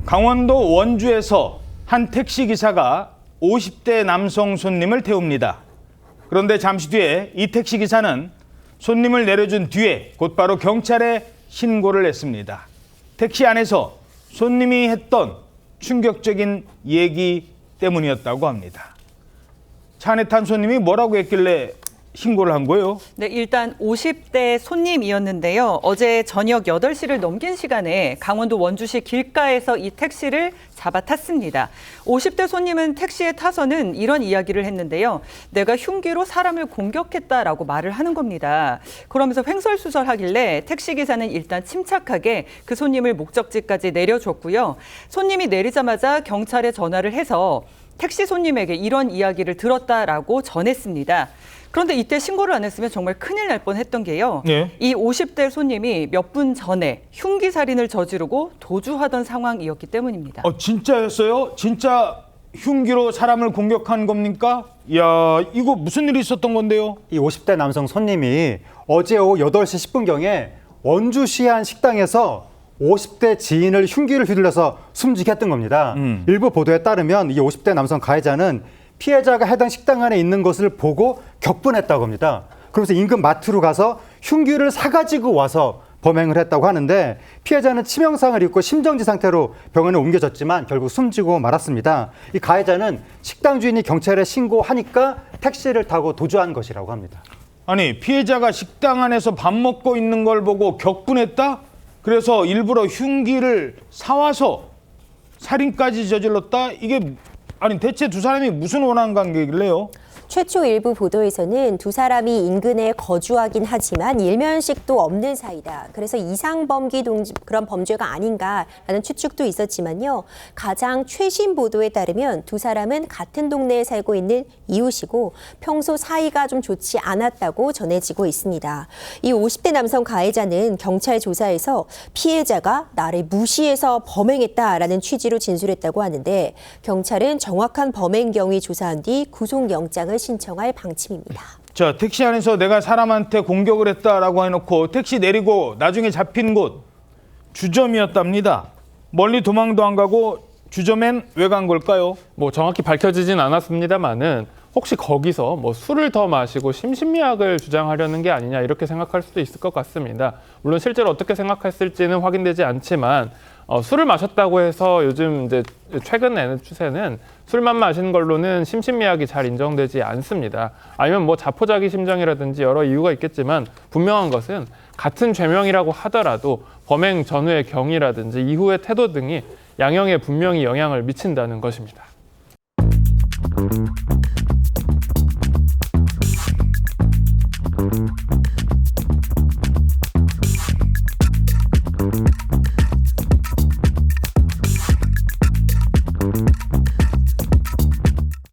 강원도 원주에서 한 택시기사가 50대 남성 손님을 태웁니다. 그런데 잠시 뒤에 이 택시기사는 손님을 내려준 뒤에 곧바로 경찰에 신고를 했습니다. 택시 안에서 손님이 했던 충격적인 얘기 때문이었다고 합니다. 차 안에 탄 손님이 뭐라고 했길래 신고를 한 거예요? 네, 일단 50대 손님이었는데요. 어제 저녁 8시를 넘긴 시간에 강원도 원주시 길가에서 이 택시를 잡아 탔습니다. 50대 손님은 택시에 타서는 이런 이야기를 했는데요. 내가 흉기로 사람을 공격했다라고 말을 하는 겁니다. 그러면서 횡설수설하길래 택시기사는 일단 침착하게 그 손님을 목적지까지 내려줬고요. 손님이 내리자마자 경찰에 전화를 해서 택시 손님에게 이런 이야기를 들었다라고 전했습니다. 그런데 이때 신고를 안 했으면 정말 큰일 날 뻔했던 게요. 네. 이 50대 손님이 몇 분 전에 흉기 살인을 저지르고 도주하던 상황이었기 때문입니다. 진짜였어요? 진짜 흉기로 사람을 공격한 겁니까? 이야, 이거 무슨 일이 있었던 건데요? 이 50대 남성 손님이 어제 오후 8시 10분경에 원주시의 한 식당에서 50대 지인을 흉기를 휘둘러서 숨지게 했던 겁니다. 일부 보도에 따르면 이 50대 남성 가해자는 피해자가 해당 식당 안에 있는 것을 보고 격분했다고 합니다. 그러면서 인근 마트로 가서 흉기를 사가지고 와서 범행을 했다고 하는데 피해자는 치명상을 입고 심정지 상태로 병원에 옮겨졌지만 결국 숨지고 말았습니다. 이 가해자는 식당 주인이 경찰에 신고하니까 택시를 타고 도주한 것이라고 합니다. 아니, 피해자가 식당 안에서 밥 먹고 있는 걸 보고 격분했다? 그래서 일부러 흉기를 사와서 살인까지 저질렀다? 이게 아니 대체 두 사람이 무슨 원한 관계길래요? 최초 일부 보도에서는 두 사람이 인근에 거주하긴 하지만 일면식도 없는 사이다. 그래서 이상범기 그런 범죄가 아닌가라는 추측도 있었지만요. 가장 최신 보도에 따르면 두 사람은 같은 동네에 살고 있는 이웃이고 평소 사이가 좀 좋지 않았다고 전해지고 있습니다. 이 50대 남성 가해자는 경찰 조사에서 피해자가 나를 무시해서 범행했다라는 취지로 진술했다고 하는데 경찰은 정확한 범행 경위 조사한 뒤 구속영장을 신청할 방침입니다. 자, 택시 안에서 내가 사람한테 공격을 했다라고 해놓고 택시 내리고 나중에 잡힌 곳 주점이었답니다. 멀리 도망도 안 가고 주점엔 왜 간 걸까요? 뭐 정확히 밝혀지진 않았습니다만은 혹시 거기서 뭐 술을 더 마시고 심신미약을 주장하려는 게 아니냐 이렇게 생각할 수도 있을 것 같습니다. 물론 실제로 어떻게 생각했을지는 확인되지 않지만 술을 마셨다고 해서 요즘 이제 최근에는 추세는 술만 마신 걸로는 심신미약이 잘 인정되지 않습니다. 아니면 뭐 자포자기 심정이라든지 여러 이유가 있겠지만 분명한 것은 같은 죄명이라고 하더라도 범행 전후의 경위라든지 이후의 태도 등이 양형에 분명히 영향을 미친다는 것입니다.